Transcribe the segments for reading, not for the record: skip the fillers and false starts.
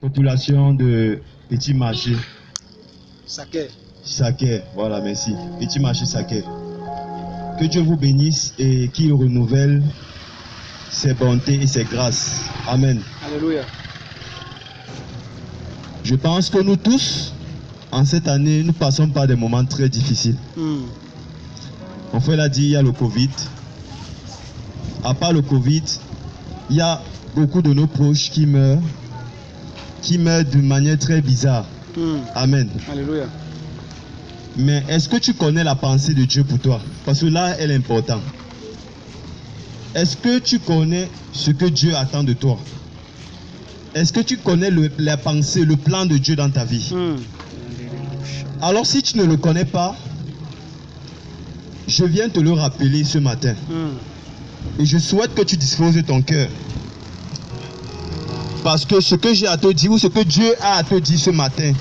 Population de Petit Marché. Saké. Voilà, merci. Petit Marché Saké. Que Dieu vous bénisse et qu'il renouvelle ses bontés et ses grâces. Amen. Alléluia. Je pense que nous tous, en cette année, nous passons par des moments très difficiles. Mon frère l'a dit, il y a le Covid. À part le Covid, il y a beaucoup de nos proches qui meurent d'une manière très bizarre. Amen. Alléluia. Mais est-ce que tu connais la pensée de Dieu pour toi? Parce que là, elle est importante. Est-ce que tu connais ce que Dieu attend de toi? Est-ce que tu connais la pensée, le plan de Dieu dans ta vie? Alors si tu ne le connais pas, je viens te le rappeler ce matin. Et je souhaite que tu disposes de ton cœur. Parce que ce que j'ai à te dire, ou ce que Dieu a à te dire ce matin,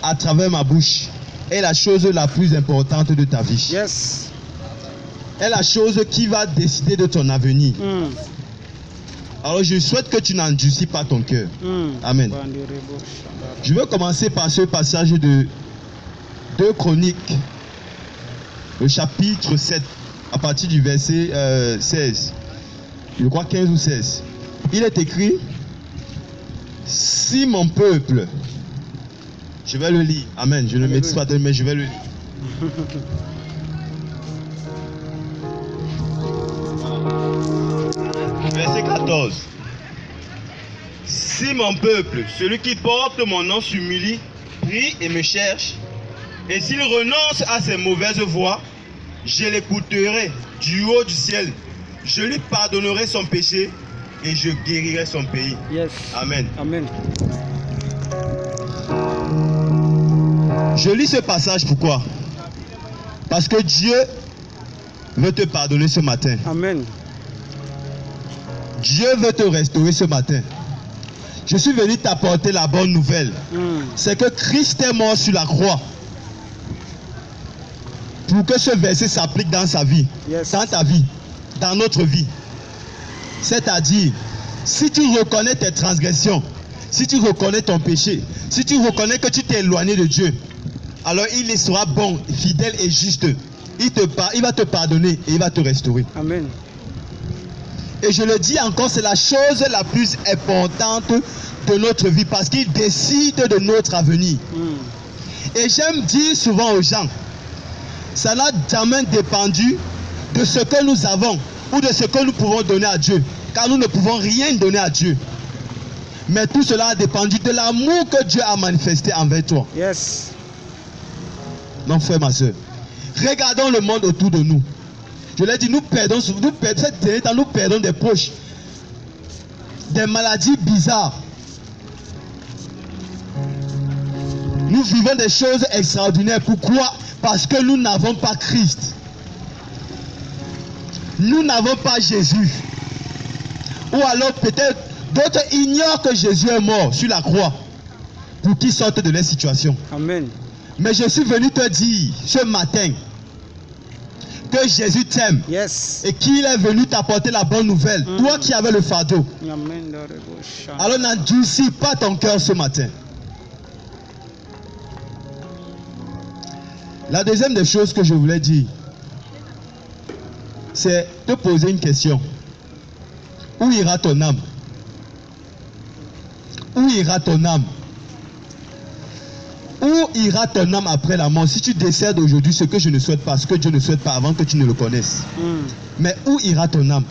à travers ma bouche, est la chose la plus importante de ta vie. Yes. Est la chose qui va décider de ton avenir. Alors je souhaite que tu n'endurcis pas ton cœur. Amen. Je veux commencer par ce passage de 2 Chroniques, le chapitre 7, à partir du verset 16. Je crois 15 ou 16. Il est écrit: si mon peuple, je vais le lire, amen, je ne le maîtrise pas, mais je vais le lire. Verset 14. Si mon peuple, celui qui porte mon nom s'humilie, prie et me cherche, et s'il renonce à ses mauvaises voies, je l'écouterai du haut du ciel, je lui pardonnerai son péché et je guérirai son pays. Yes. Amen. Amen. Je lis ce passage pourquoi? Parce que Dieu veut te pardonner ce matin. Amen. Dieu veut te restaurer ce matin. Je suis venu t'apporter la bonne nouvelle. C'est que Christ est mort sur la croix. Pour que ce verset s'applique dans sa vie, Yes. dans ta vie, dans notre vie. C'est-à-dire, si tu reconnais tes transgressions, si tu reconnais ton péché, si tu reconnais que tu t'es éloigné de Dieu, alors il sera bon, fidèle et juste. Il va te pardonner et il va te restaurer. Amen. Et je le dis encore, c'est la chose la plus importante de notre vie parce qu'il décide de notre avenir. Et j'aime dire souvent aux gens, ça n'a jamais dépendu de ce que nous avons ou de ce que nous pouvons donner à Dieu, car nous ne pouvons rien donner à Dieu. Mais tout cela a dépendu de l'amour que Dieu a manifesté envers toi. Yes. Mon frère, ma soeur, regardons le monde autour de nous. Je l'ai dit, nous perdons des proches, des maladies bizarres. Nous vivons des choses extraordinaires. Pourquoi? Parce que nous n'avons pas Christ. Nous n'avons pas Jésus. Ou alors peut-être d'autres ignorent que Jésus est mort sur la croix pour qu'ils sortent de leur situation. Amen. Mais je suis venu te dire ce matin que Jésus t'aime. Yes. Et qu'il est venu t'apporter la bonne nouvelle. Toi qui avais le fardeau. Amen. Alors n'endurcis pas ton cœur ce matin. La deuxième des choses que je voulais dire, c'est te poser une question. Où ira ton âme? Où ira ton âme? Où ira ton âme après la mort? Si tu décèdes aujourd'hui, ce que je ne souhaite pas, ce que Dieu ne souhaite pas avant que tu ne le connaisses. Mais où ira ton âme?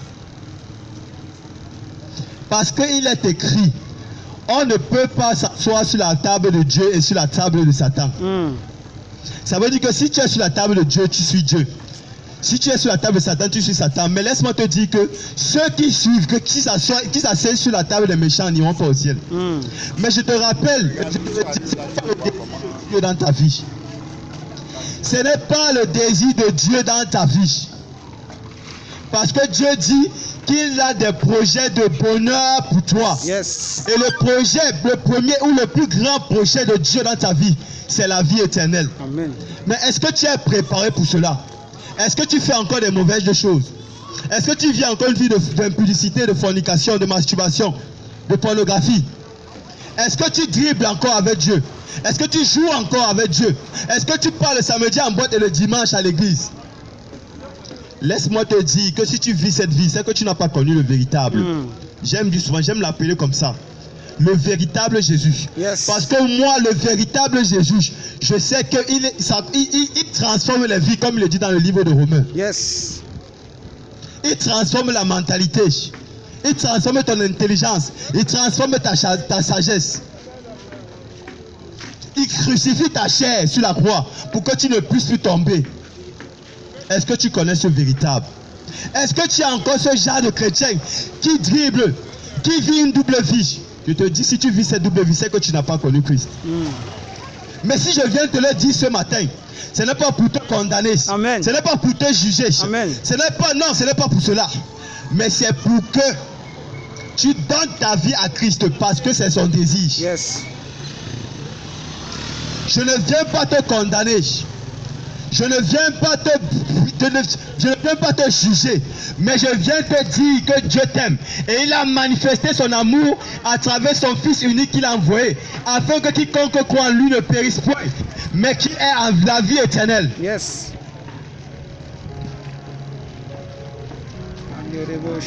Parce qu'il est écrit, on ne peut pas s'asseoir sur la table de Dieu et sur la table de Satan. Ça veut dire que si tu es sur la table de Dieu, tu suis Dieu. Si tu es sur la table de Satan, tu suis Satan. Mais laisse-moi te dire que ceux qui suivent, qui s'asseyent sur la table des méchants n'iront pas au ciel. Mais je te rappelle, Dieu dans ta vie. Ce n'est pas le désir de Dieu dans ta vie. Parce que Dieu dit qu'il a des projets de bonheur pour toi. Yes. Et le premier ou le plus grand projet de Dieu dans ta vie, c'est la vie éternelle. Amen. Mais est-ce que tu es préparé pour cela? Est-ce que tu fais encore des mauvaises choses? Est-ce que tu vis encore une vie d'impudicité, de fornication, de masturbation, de pornographie? Est-ce que tu dribbles encore avec Dieu? Est-ce que tu joues encore avec Dieu? Est-ce que tu parles le samedi en boîte et le dimanche à l'église? Laisse-moi te dire que si tu vis cette vie, c'est que tu n'as pas connu le véritable. J'aime dire souvent, j'aime l'appeler comme ça. Le véritable Jésus. Yes. Parce que moi, le véritable Jésus, je sais qu'il il transforme les vies, comme il le dit dans le livre de Romains. Yes. Il transforme la mentalité. Il transforme ton intelligence. Il transforme ta sagesse. Il crucifie ta chair sur la croix pour que tu ne puisses plus tomber. Est-ce que tu connais ce véritable? Est-ce que tu es encore ce genre de chrétien qui dribble, qui vit une double vie? Je te dis, si tu vis cette double vie, c'est que tu n'as pas connu Christ. Mais si je viens te le dire ce matin, ce n'est pas pour te condamner. Amen. Ce n'est pas pour te juger. Amen. Ce n'est pas pour cela. Mais c'est pour que tu donnes ta vie à Christ parce que c'est son désir. Yes. Je ne viens pas te condamner. Je ne viens pas te juger, mais je viens te dire que Dieu t'aime. Et il a manifesté son amour à travers son Fils unique qu'il a envoyé, afin que quiconque croit en lui ne périsse point, mais qu'il ait la vie éternelle. Yes.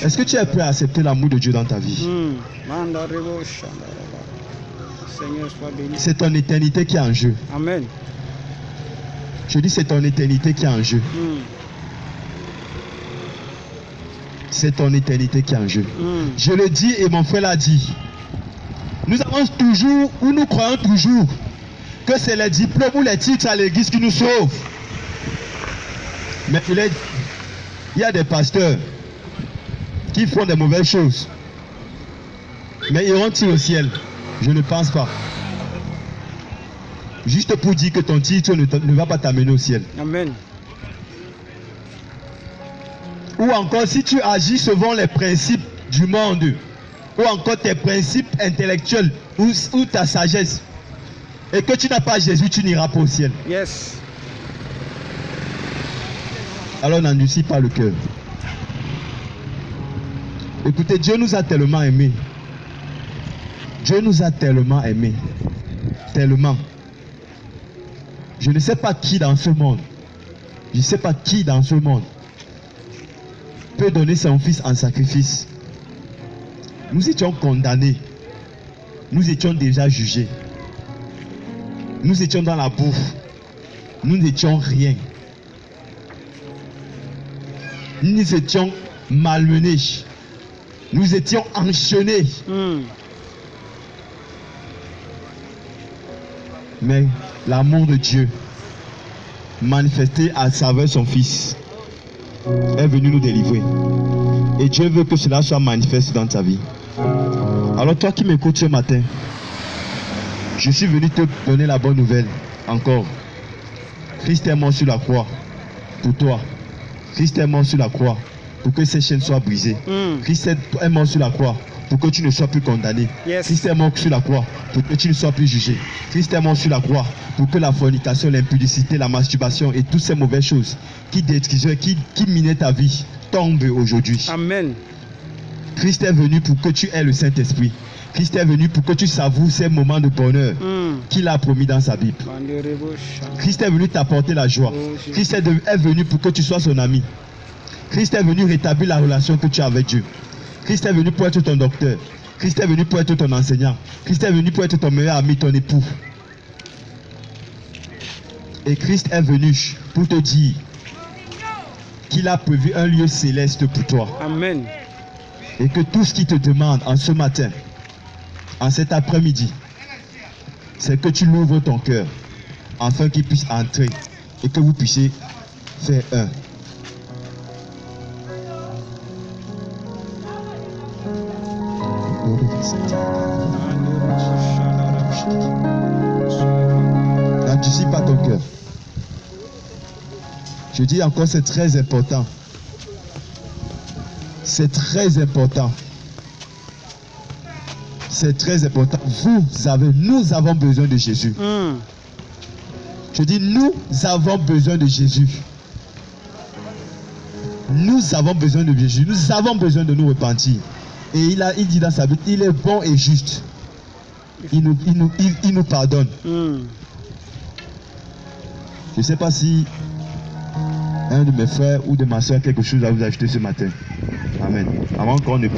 Est-ce que tu es prêt à accepter l'amour de Dieu dans ta vie? Seigneur, sois béni. C'est ton éternité qui est en jeu. Amen. Je dis c'est ton éternité qui est en jeu. C'est ton éternité qui est en jeu. Je le dis et mon frère l'a dit. Nous avons toujours, ou nous croyons toujours, que c'est les diplômes ou les titres à l'église qui nous sauvent. Mais il y a des pasteurs qui font des mauvaises choses. Mais iront-ils au ciel? Je ne pense pas. Juste pour dire que ton titre ne va pas t'amener au ciel. Amen. Ou encore si tu agis selon les principes du monde, ou encore tes principes intellectuels, ou ta sagesse, et que tu n'as pas Jésus, tu n'iras pas au ciel. Yes. Alors n'endurcis pas le cœur. Écoutez, Dieu nous a tellement aimés. Dieu nous a tellement aimés. Tellement. Je ne sais pas qui dans ce monde, je ne sais pas qui dans ce monde peut donner son fils en sacrifice. Nous étions condamnés. Nous étions déjà jugés. Nous étions dans la bouffe. Nous n'étions rien. Nous étions malmenés. Nous étions enchaînés. Mais l'amour de Dieu, manifesté à travers son Fils, est venu nous délivrer. Et Dieu veut que cela soit manifesté dans ta vie. Alors toi qui m'écoutes ce matin, je suis venu te donner la bonne nouvelle encore. Christ est mort sur la croix pour toi. Christ est mort sur la croix pour que ces chaînes soient brisées. Christ est mort sur la croix pour que tu ne sois plus condamné. Yes. Christ est mort sur la croix pour que tu ne sois plus jugé. Christ est mort sur la croix pour que la fornication, l'impudicité, la masturbation et toutes ces mauvaises choses qui détruisaient, qui minaient ta vie tombent aujourd'hui. Amen. Christ est venu pour que tu aies le Saint-Esprit. Christ est venu pour que tu savoures ces moments de bonheur qu'il a promis dans sa Bible. Christ est venu t'apporter la joie. Christ est venu pour que tu sois son ami. Christ est venu rétablir la relation que tu as avec Dieu. Christ est venu pour être ton docteur. Christ est venu pour être ton enseignant. Christ est venu pour être ton meilleur ami, ton époux. Et Christ est venu pour te dire qu'il a prévu un lieu céleste pour toi. Amen. Et que tout ce qu'il te demande en ce matin, en cet après-midi, c'est que tu l'ouvres ton cœur afin qu'il puisse entrer et que vous puissiez faire un. N'anticipe pas ton cœur. Je dis encore, c'est très important. C'est très important. C'est très important. Nous avons besoin de Jésus. Je dis, nous avons besoin de Jésus. Nous avons besoin de Jésus. Nous avons besoin de nous repentir. Et il dit dans sa Bible, il est bon et juste il nous pardonne. Je ne sais pas si un de mes frères ou de ma soeur a quelque chose à vous ajouter ce matin. Amen. Avant qu'on ne prie.